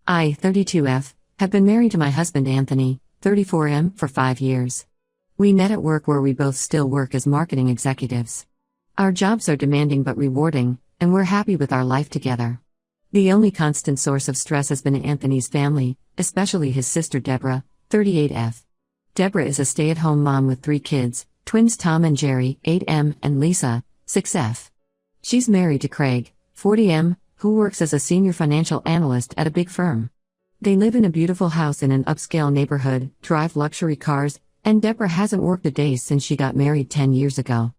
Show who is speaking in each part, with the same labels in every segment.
Speaker 1: I, 32F, have been married to my husband Anthony, 34M, for 5 years. We met at work where we both still work as marketing executives. Our jobs are demanding but rewarding, and we're happy with our life together. The only constant source of stress has been Anthony's family, especially his sister Deborah, 38F. Deborah is a stay-at-home mom with 3 kids, twins Tom and Jerry, 8M, and Lisa, 6F. She's married to Craig, 40M, who works as a senior financial analyst at a big firm. They live in a beautiful house in an upscale neighborhood, drive luxury cars, and Deborah hasn't worked a day since she got married 10 years ago.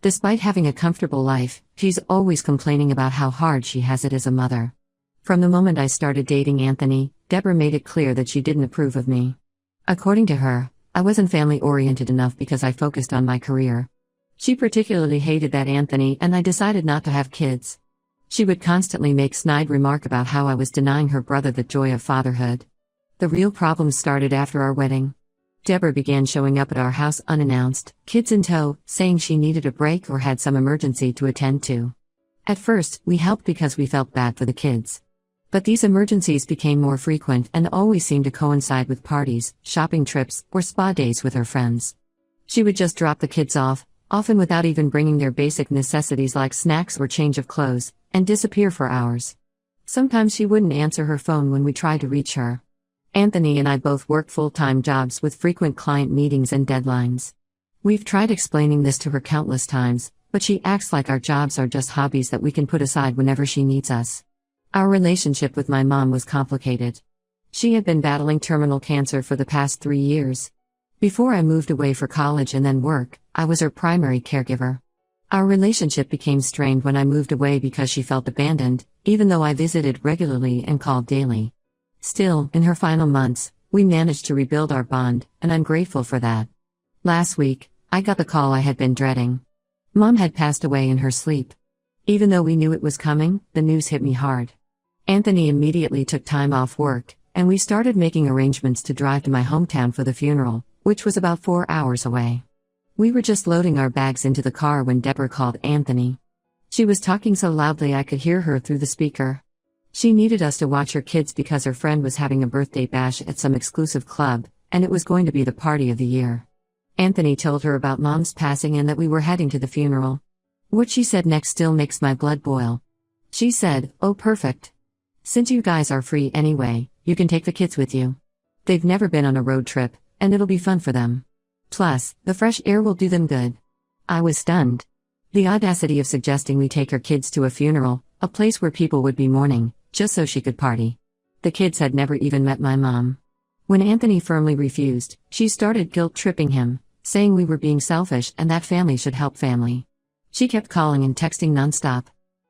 Speaker 1: Despite having a comfortable life, she's always complaining about how hard she has it as a mother. From the moment I started dating Anthony, Deborah made it clear that she didn't approve of me. According to her, I wasn't family-oriented enough because I focused on my career. She particularly hated that Anthony and I decided not to have kids. She would constantly make snide remark about how I was denying her brother the joy of fatherhood. The real problems started after our wedding. Deborah began showing up at our house unannounced, kids in tow, saying she needed a break or had some emergency to attend to. At first, we helped because we felt bad for the kids. But these emergencies became more frequent and always seemed to coincide with parties, shopping trips, or spa days with her friends. She would just drop the kids off, often without even bringing their basic necessities like snacks or change of clothes, and disappear for hours. Sometimes she wouldn't answer her phone when we tried to reach her. Anthony and I both work full-time jobs with frequent client meetings and deadlines. We've tried explaining this to her countless times, but she acts like our jobs are just hobbies that we can put aside whenever she needs us. Our relationship with my mom was complicated. She had been battling terminal cancer for the past 3 years. Before I moved away for college and then work, I was her primary caregiver. Our relationship became strained when I moved away because she felt abandoned, even though I visited regularly and called daily. Still, in her final months, we managed to rebuild our bond, and I'm grateful for that. Last week, I got the call I had been dreading. Mom had passed away in her sleep. Even though we knew it was coming, the news hit me hard. Anthony immediately took time off work, and we started making arrangements to drive to my hometown for the funeral, which was about 4 hours away. We were just loading our bags into the car when Deborah called Anthony. She was talking so loudly I could hear her through the speaker. She needed us to watch her kids because her friend was having a birthday bash at some exclusive club, and it was going to be the party of the year. Anthony told her about Mom's passing and that we were heading to the funeral. What she said next still makes my blood boil. She said, "Oh, perfect. Since you guys are free anyway, you can take the kids with you. They've never been on a road trip, and it'll be fun for them. Plus, the fresh air will do them good." I was stunned. The audacity of suggesting we take her kids to a funeral, a place where people would be mourning, just so she could party. The kids had never even met my mom. When Anthony firmly refused, she started guilt-tripping him, saying we were being selfish and that family should help family. She kept calling and texting nonstop.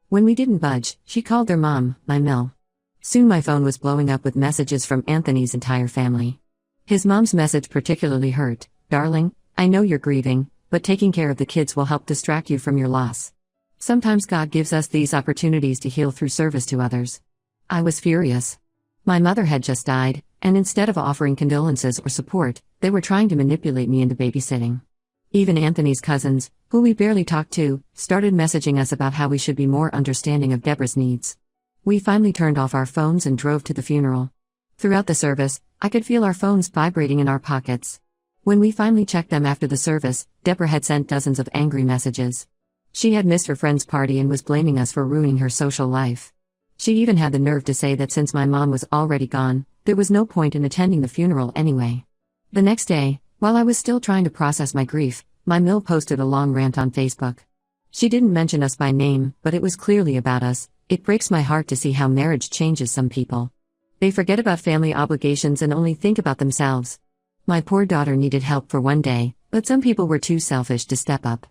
Speaker 1: When we didn't budge, she called their mom, my Mill. Soon my phone was blowing up with messages from Anthony's entire family. His mom's message particularly hurt. "Darling, I know you're grieving, but taking care of the kids will help distract you from your loss. Sometimes God gives us these opportunities to heal through service to others." I was furious. My mother had just died, and instead of offering condolences or support, they were trying to manipulate me into babysitting. Even Anthony's cousins, who we barely talked to, started messaging us about how we should be more understanding of Deborah's needs. We finally turned off our phones and drove to the funeral. Throughout the service, I could feel our phones vibrating in our pockets. When we finally checked them after the service, Deborah had sent dozens of angry messages. She had missed her friend's party and was blaming us for ruining her social life. She even had the nerve to say that since my mom was already gone, there was no point in attending the funeral anyway. The next day, while I was still trying to process my grief, my Mill posted a long rant on Facebook. She didn't mention us by name, but it was clearly about us. It breaks my heart to see how marriage changes some people. They forget about family obligations and only think about themselves. My poor daughter needed help for one day, but some people were too selfish to step up.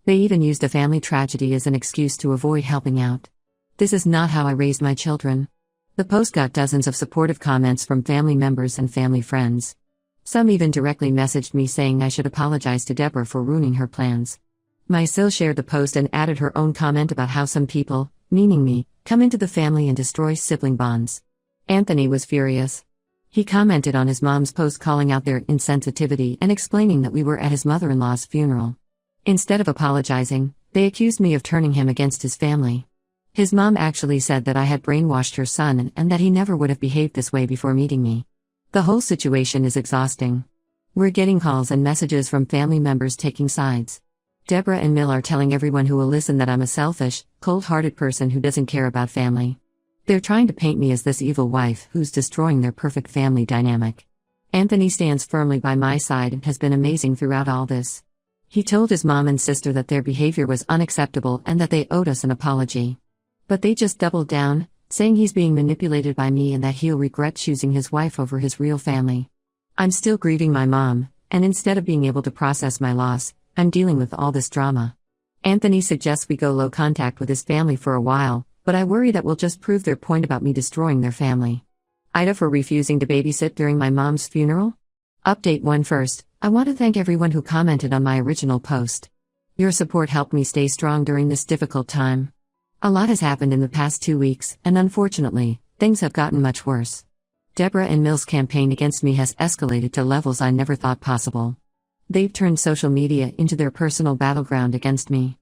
Speaker 1: They even used a family tragedy as an excuse to avoid helping out. This is not how I raised my children. The post got dozens of supportive comments from family members and family friends. Some even directly messaged me saying I should apologize to Deborah for ruining her plans. My sil shared the post and added her own comment about how some people, meaning me, come into the family and destroy sibling bonds. Anthony was furious. He commented on his mom's post calling out their insensitivity and explaining that we were at his mother-in-law's funeral. Instead of apologizing, they accused me of turning him against his family. His mom actually said that I had brainwashed her son and that he never would have behaved this way before meeting me. The whole situation is exhausting. We're getting calls and messages from family members taking sides. Deborah and Mill are telling everyone who will listen that I'm a selfish, cold-hearted person who doesn't care about family. They're trying to paint me as this evil wife who's destroying their perfect family dynamic. Anthony stands firmly by my side and has been amazing throughout all this. He told his mom and sister that their behavior was unacceptable and that they owed us an apology. But they just doubled down, saying he's being manipulated by me and that he'll regret choosing his wife over his real family. I'm still grieving my mom, and instead of being able to process my loss, I'm dealing with all this drama. Anthony suggests we go low contact with his family for a while, but I worry that will just prove their point about me destroying their family. Ida for refusing to babysit during my mom's funeral? Update 1 first, I want to thank everyone who commented on my original post. Your support helped me stay strong during this difficult time. A lot has happened in the past 2 weeks, and unfortunately, things have gotten much worse. Deborah and Mill's campaign against me has escalated to levels I never thought possible. They've turned social media into their personal battleground against me.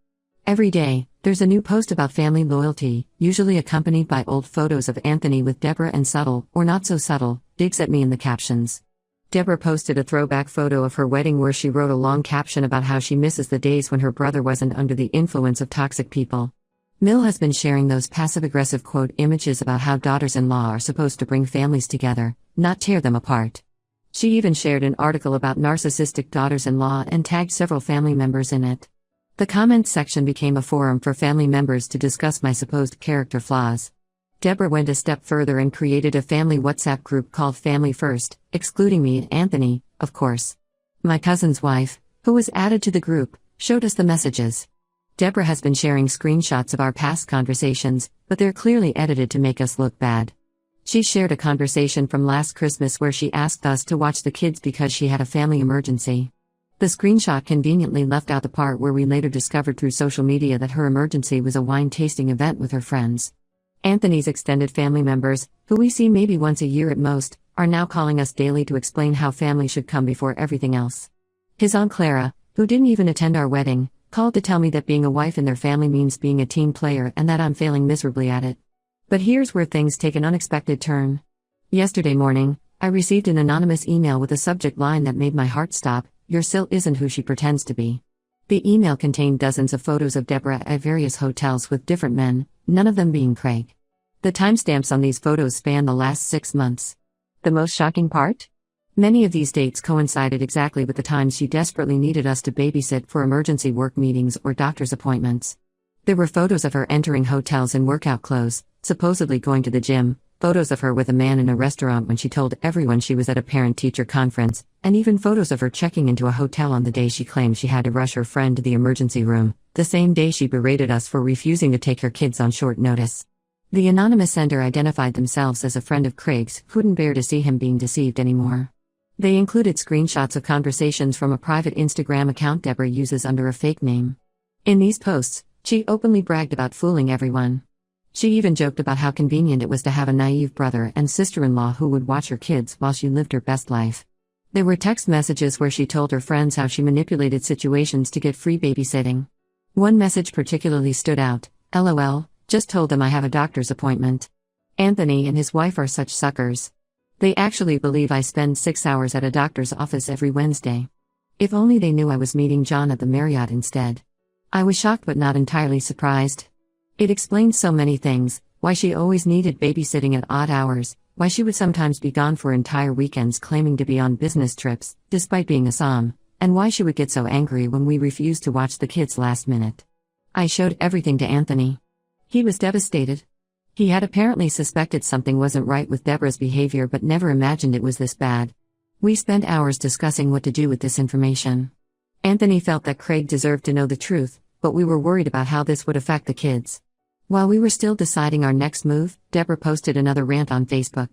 Speaker 1: Every day, there's a new post about family loyalty, usually accompanied by old photos of Anthony with Deborah and subtle, or not so subtle, digs at me in the captions. Deborah posted a throwback photo of her wedding where she wrote a long caption about how she misses the days when her brother wasn't under the influence of toxic people. Mill has been sharing those passive-aggressive quote images about how daughters-in-law are supposed to bring families together, not tear them apart. She even shared an article about narcissistic daughters-in-law and tagged several family members in it. The comments section became a forum for family members to discuss my supposed character flaws. Deborah went a step further and created a family WhatsApp group called Family First, excluding me and Anthony, of course. My cousin's wife, who was added to the group, showed us the messages. Deborah has been sharing screenshots of our past conversations, but they're clearly edited to make us look bad. She shared a conversation from last Christmas where she asked us to watch the kids because she had a family emergency. The screenshot conveniently left out the part where we later discovered through social media that her emergency was a wine-tasting event with her friends. Anthony's extended family members, who we see maybe once a year at most, are now calling us daily to explain how family should come before everything else. His Aunt Clara, who didn't even attend our wedding, called to tell me that being a wife in their family means being a team player and that I'm failing miserably at it. But here's where things take an unexpected turn. Yesterday morning, I received an anonymous email with a subject line that made my heart stop: "Your Sil isn't who she pretends to be." The email contained dozens of photos of Deborah at various hotels with different men, none of them being Craig. The timestamps on these photos span the last 6 months. The most shocking part? Many of these dates coincided exactly with the times she desperately needed us to babysit for emergency work meetings or doctor's appointments. There were photos of her entering hotels in workout clothes, supposedly going to the gym, photos of her with a man in a restaurant when she told everyone she was at a parent-teacher conference, and even photos of her checking into a hotel on the day she claimed she had to rush her friend to the emergency room, the same day she berated us for refusing to take her kids on short notice. The anonymous sender identified themselves as a friend of Craig's who couldn't bear to see him being deceived anymore. They included screenshots of conversations from a private Instagram account Deborah uses under a fake name. In these posts, she openly bragged about fooling everyone. She even joked about how convenient it was to have a naive brother and sister-in-law who would watch her kids while she lived her best life. There were text messages where she told her friends how she manipulated situations to get free babysitting. One message particularly stood out: "LOL, just told them I have a doctor's appointment." Anthony and his wife are such suckers. They actually believe I spend 6 hours at a doctor's office every Wednesday. If only they knew I was meeting John at the Marriott instead. I was shocked but not entirely surprised. It explains so many things: why she always needed babysitting at odd hours, why she would sometimes be gone for entire weekends claiming to be on business trips, despite being a som, and why she would get so angry when we refused to watch the kids last minute. I showed everything to Anthony. He was devastated. He had apparently suspected something wasn't right with Deborah's behavior but never imagined it was this bad. We spent hours discussing what to do with this information. Anthony felt that Craig deserved to know the truth, but we were worried about how this would affect the kids. While we were still deciding our next move, Deborah posted another rant on Facebook.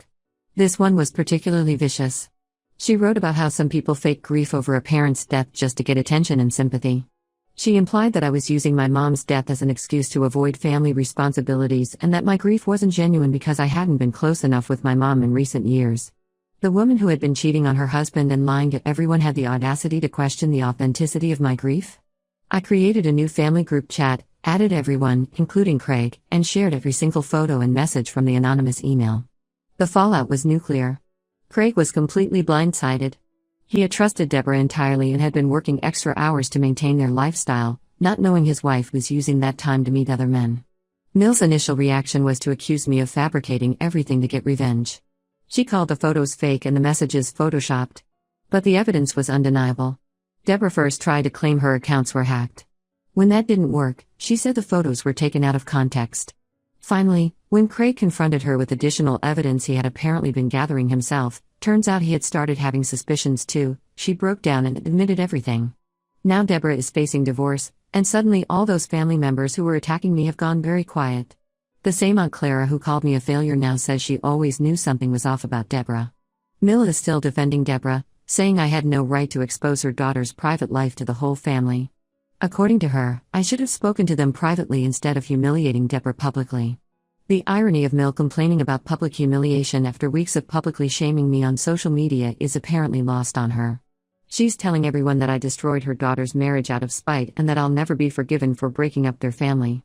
Speaker 1: This one was particularly vicious. She wrote about how some people fake grief over a parent's death just to get attention and sympathy. She implied that I was using my mom's death as an excuse to avoid family responsibilities and that my grief wasn't genuine because I hadn't been close enough with my mom in recent years. The woman who had been cheating on her husband and lying to everyone had the audacity to question the authenticity of my grief? I created a new family group chat, added everyone, including Craig, and shared every single photo and message from the anonymous email. The fallout was nuclear. Craig was completely blindsided. He had trusted Deborah entirely and had been working extra hours to maintain their lifestyle, not knowing his wife was using that time to meet other men. Mill's initial reaction was to accuse me of fabricating everything to get revenge. She called the photos fake and the messages photoshopped. But the evidence was undeniable. Deborah first tried to claim her accounts were hacked. When that didn't work, she said the photos were taken out of context. Finally, when Craig confronted her with additional evidence he had apparently been gathering himself, turns out he had started having suspicions too, she broke down and admitted everything. Now Deborah is facing divorce, and suddenly all those family members who were attacking me have gone very quiet. The same Aunt Clara who called me a failure now says she always knew something was off about Deborah. Mill is still defending Deborah, saying I had no right to expose her daughter's private life to the whole family. According to her, I should have spoken to them privately instead of humiliating Deborah publicly. The irony of Mill complaining about public humiliation after weeks of publicly shaming me on social media is apparently lost on her. She's telling everyone that I destroyed her daughter's marriage out of spite and that I'll never be forgiven for breaking up their family.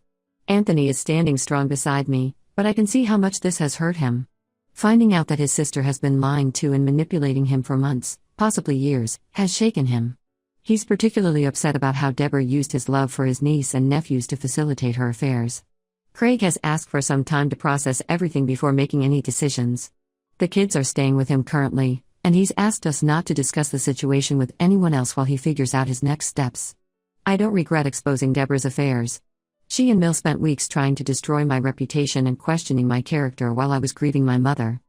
Speaker 1: Anthony is standing strong beside me, but I can see how much this has hurt him. Finding out that his sister has been lying to and manipulating him for months, possibly years, has shaken him. He's particularly upset about how Deborah used his love for his niece and nephews to facilitate her affairs. Craig has asked for some time to process everything before making any decisions. The kids are staying with him currently, and he's asked us not to discuss the situation with anyone else while he figures out his next steps. I don't regret exposing Deborah's affairs. She and Mill spent weeks trying to destroy my reputation and questioning my character while I was grieving my mother.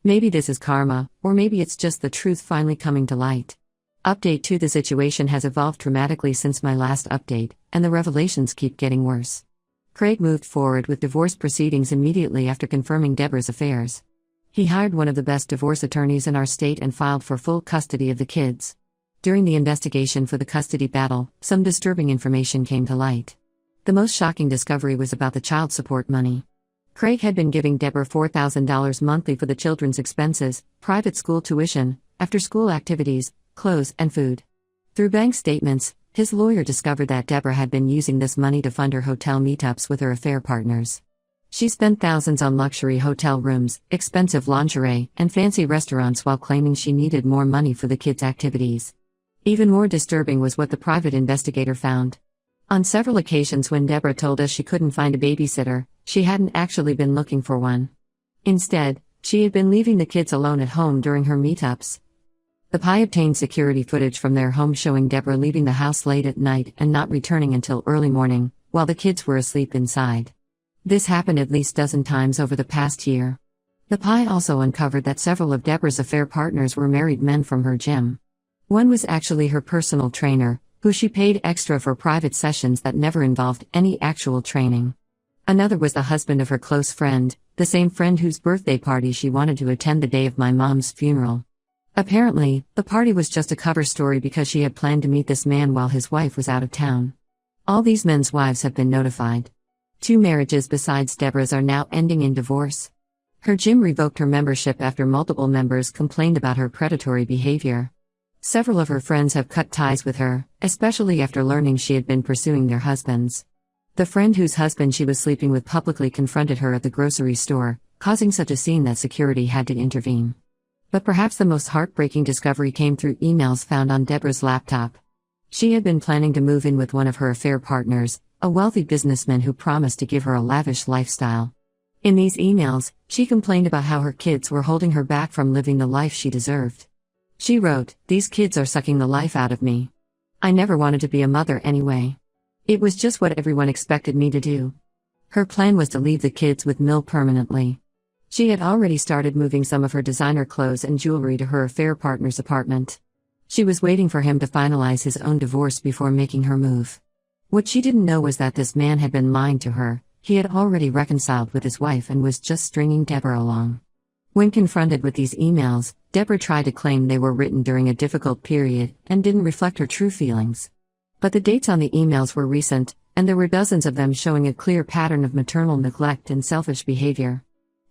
Speaker 1: Maybe this is karma, or maybe it's just the truth finally coming to light. Update 2: The situation has evolved dramatically since my last update, and the revelations keep getting worse. Craig moved forward with divorce proceedings immediately after confirming Deborah's affairs. He hired one of the best divorce attorneys in our state and filed for full custody of the kids. During the investigation for the custody battle, some disturbing information came to light. The most shocking discovery was about the child support money. Craig had been giving Deborah $4,000 monthly for the children's expenses, private school tuition, after-school activities, clothes, and food. Through bank statements, his lawyer discovered that Deborah had been using this money to fund her hotel meetups with her affair partners. She spent thousands on luxury hotel rooms, expensive lingerie, and fancy restaurants while claiming she needed more money for the kids' activities. Even more disturbing was what the private investigator found. On several occasions when Deborah told us she couldn't find a babysitter, she hadn't actually been looking for one. Instead, she had been leaving the kids alone at home during her meetups. The PI obtained security footage from their home showing Deborah leaving the house late at night and not returning until early morning, while the kids were asleep inside. This happened at least a dozen times over the past year. The PI also uncovered that several of Deborah's affair partners were married men from her gym. One was actually her personal trainer, who she paid extra for private sessions that never involved any actual training. Another was the husband of her close friend, the same friend whose birthday party she wanted to attend the day of my mom's funeral. Apparently, the party was just a cover story because she had planned to meet this man while his wife was out of town. All these men's wives have been notified. 2 marriages besides Deborah's are now ending in divorce. Her gym revoked her membership after multiple members complained about her predatory behavior. Several of her friends have cut ties with her, especially after learning she had been pursuing their husbands. The friend whose husband she was sleeping with publicly confronted her at the grocery store, causing such a scene that security had to intervene. But perhaps the most heartbreaking discovery came through emails found on Deborah's laptop. She had been planning to move in with one of her affair partners, a wealthy businessman who promised to give her a lavish lifestyle. In these emails, she complained about how her kids were holding her back from living the life she deserved. She wrote, "These kids are sucking the life out of me. I never wanted to be a mother anyway. It was just what everyone expected me to do." Her plan was to leave the kids with Mill permanently. She had already started moving some of her designer clothes and jewelry to her affair partner's apartment. She was waiting for him to finalize his own divorce before making her move. What she didn't know was that this man had been lying to her. He had already reconciled with his wife and was just stringing Deborah along. When confronted with these emails, Deborah tried to claim they were written during a difficult period and didn't reflect her true feelings. But the dates on the emails were recent, and there were dozens of them showing a clear pattern of maternal neglect and selfish behavior.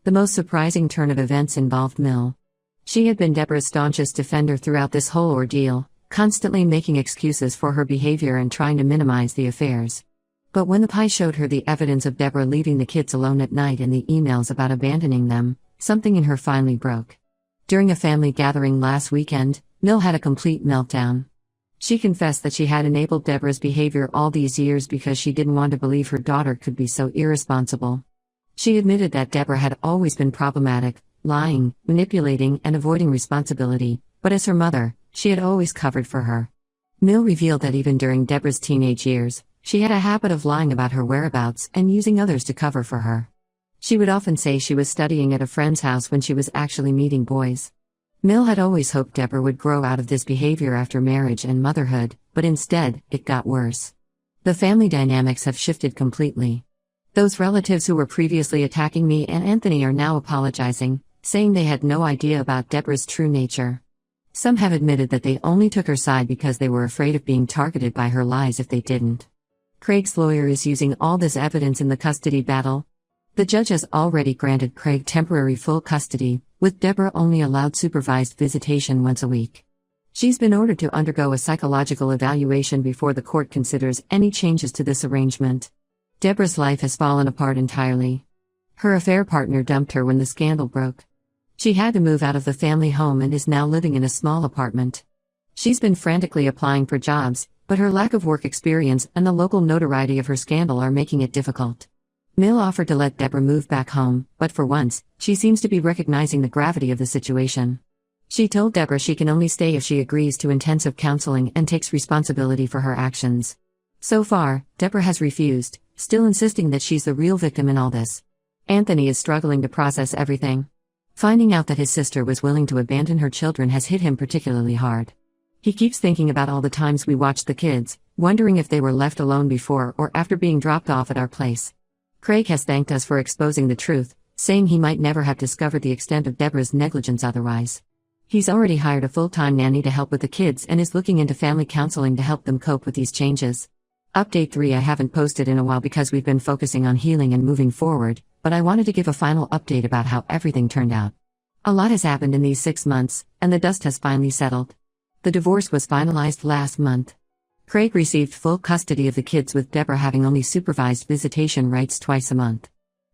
Speaker 1: The most surprising turn of events involved Mill. She had been Deborah's staunchest defender throughout this whole ordeal, constantly making excuses for her behavior and trying to minimize the affairs. But when the PI showed her the evidence of Deborah leaving the kids alone at night and the emails about abandoning them, something in her finally broke. During a family gathering last weekend, Mill had a complete meltdown. She confessed that she had enabled Deborah's behavior all these years because she didn't want to believe her daughter could be so irresponsible. She admitted that Deborah had always been problematic, lying, manipulating, and avoiding responsibility, but as her mother, she had always covered for her. Mill revealed that even during Deborah's teenage years, she had a habit of lying about her whereabouts and using others to cover for her. She would often say she was studying at a friend's house when she was actually meeting boys. Mill had always hoped Deborah would grow out of this behavior after marriage and motherhood, but instead, it got worse. The family dynamics have shifted completely. Those relatives who were previously attacking me and Anthony are now apologizing, saying they had no idea about Deborah's true nature. Some have admitted that they only took her side because they were afraid of being targeted by her lies if they didn't. Craig's lawyer is using all this evidence in the custody battle. The judge has already granted Craig temporary full custody, with Deborah only allowed supervised visitation once a week. She's been ordered to undergo a psychological evaluation before the court considers any changes to this arrangement. Deborah's life has fallen apart entirely. Her affair partner dumped her when the scandal broke. She had to move out of the family home and is now living in a small apartment. She's been frantically applying for jobs, but her lack of work experience and the local notoriety of her scandal are making it difficult. Mill offered to let Deborah move back home, but for once, she seems to be recognizing the gravity of the situation. She told Deborah she can only stay if she agrees to intensive counseling and takes responsibility for her actions. So far, Deborah has refused, still insisting that she's the real victim in all this. Anthony is struggling to process everything. Finding out that his sister was willing to abandon her children has hit him particularly hard. He keeps thinking about all the times we watched the kids, wondering if they were left alone before or after being dropped off at our place. Craig has thanked us for exposing the truth, saying he might never have discovered the extent of Deborah's negligence otherwise. He's already hired a full-time nanny to help with the kids and is looking into family counseling to help them cope with these changes. Update 3: I haven't posted in a while because we've been focusing on healing and moving forward, but I wanted to give a final update about how everything turned out. A lot has happened in these 6 months, and the dust has finally settled. The divorce was finalized last month. Craig received full custody of the kids, with Deborah having only supervised visitation rights twice a month.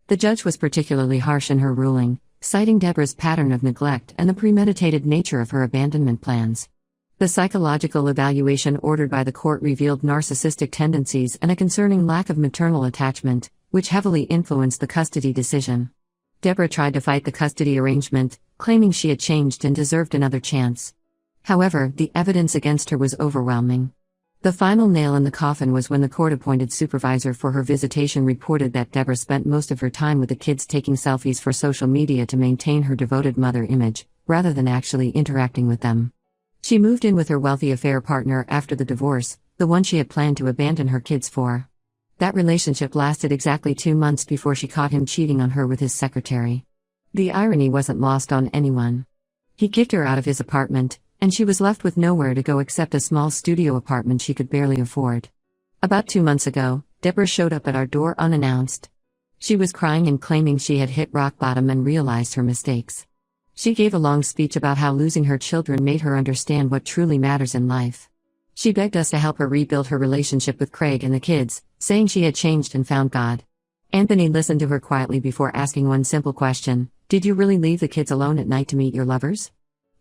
Speaker 1: The judge was particularly harsh in her ruling, citing Deborah's pattern of neglect and the premeditated nature of her abandonment plans. The psychological evaluation ordered by the court revealed narcissistic tendencies and a concerning lack of maternal attachment, which heavily influenced the custody decision. Deborah tried to fight the custody arrangement, claiming she had changed and deserved another chance. However, the evidence against her was overwhelming. The final nail in the coffin was when the court-appointed supervisor for her visitation reported that Deborah spent most of her time with the kids taking selfies for social media to maintain her devoted mother image, rather than actually interacting with them. She moved in with her wealthy affair partner after the divorce, the one she had planned to abandon her kids for. That relationship lasted exactly 2 months before she caught him cheating on her with his secretary. The irony wasn't lost on anyone. He kicked her out of his apartment, and she was left with nowhere to go except a small studio apartment she could barely afford. About 2 months ago, Deborah showed up at our door unannounced. She was crying and claiming she had hit rock bottom and realized her mistakes. She gave a long speech about how losing her children made her understand what truly matters in life. She begged us to help her rebuild her relationship with Craig and the kids, saying she had changed and found God. Anthony listened to her quietly before asking one simple question: "Did you really leave the kids alone at night to meet your lovers?"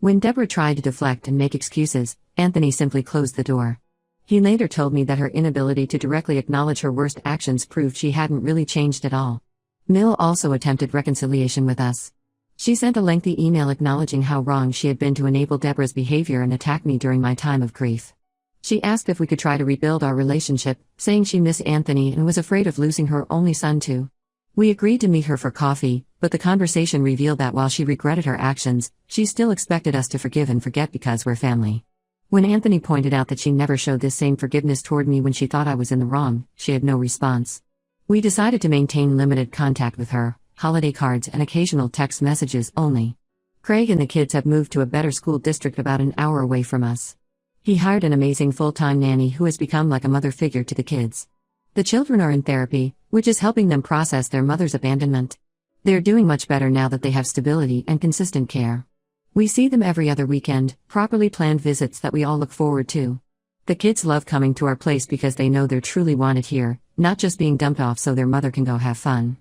Speaker 1: When Deborah tried to deflect and make excuses, Anthony simply closed the door. He later told me that her inability to directly acknowledge her worst actions proved she hadn't really changed at all. Mill also attempted reconciliation with us. She sent a lengthy email acknowledging how wrong she had been to enable Deborah's behavior and attack me during my time of grief. She asked if we could try to rebuild our relationship, saying she missed Anthony and was afraid of losing her only son too. We agreed to meet her for coffee, but the conversation revealed that while she regretted her actions, she still expected us to forgive and forget because we're family. When Anthony pointed out that she never showed this same forgiveness toward me when she thought I was in the wrong, she had no response. We decided to maintain limited contact with her, holiday cards and occasional text messages only. Craig and the kids have moved to a better school district about an hour away from us. He hired an amazing full-time nanny who has become like a mother figure to the kids. The children are in therapy, which is helping them process their mother's abandonment. They're doing much better now that they have stability and consistent care. We see them every other weekend, properly planned visits that we all look forward to. The kids love coming to our place because they know they're truly wanted here, not just being dumped off so their mother can go have fun.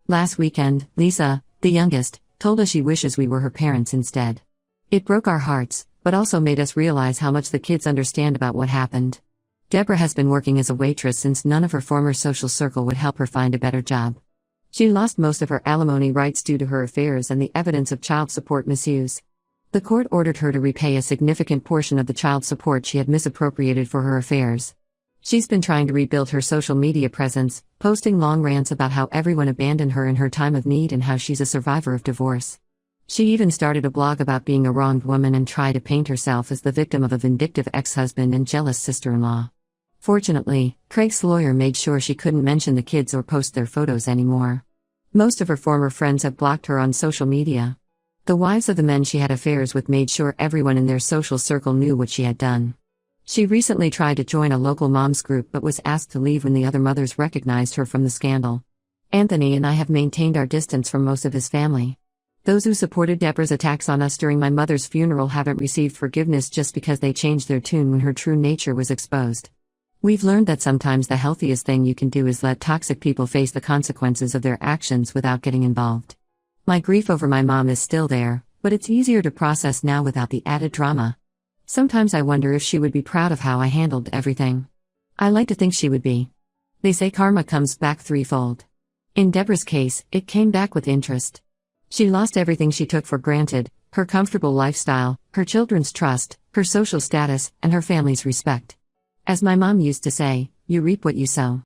Speaker 1: Last weekend, Lisa, the youngest, told us she wishes we were her parents instead. It broke our hearts, but also made us realize how much the kids understand about what happened. Deborah has been working as a waitress since none of her former social circle would help her find a better job. She lost most of her alimony rights due to her affairs and the evidence of child support misuse. The court ordered her to repay a significant portion of the child support she had misappropriated for her affairs. She's been trying to rebuild her social media presence, posting long rants about how everyone abandoned her in her time of need and how she's a survivor of divorce. She even started a blog about being a wronged woman and tried to paint herself as the victim of a vindictive ex-husband and jealous sister-in-law. Fortunately, Craig's lawyer made sure she couldn't mention the kids or post their photos anymore. Most of her former friends have blocked her on social media. The wives of the men she had affairs with made sure everyone in their social circle knew what she had done. She recently tried to join a local moms group but was asked to leave when the other mothers recognized her from the scandal. Anthony and I have maintained our distance from most of his family. Those who supported Deborah's attacks on us during my mother's funeral haven't received forgiveness just because they changed their tune when her true nature was exposed. We've learned that sometimes the healthiest thing you can do is let toxic people face the consequences of their actions without getting involved. My grief over my mom is still there, but it's easier to process now without the added drama. Sometimes I wonder if she would be proud of how I handled everything. I like to think she would be. They say karma comes back threefold. In Deborah's case, it came back with interest. She lost everything she took for granted: her comfortable lifestyle, her children's trust, her social status, and her family's respect. As my mom used to say, you reap what you sow.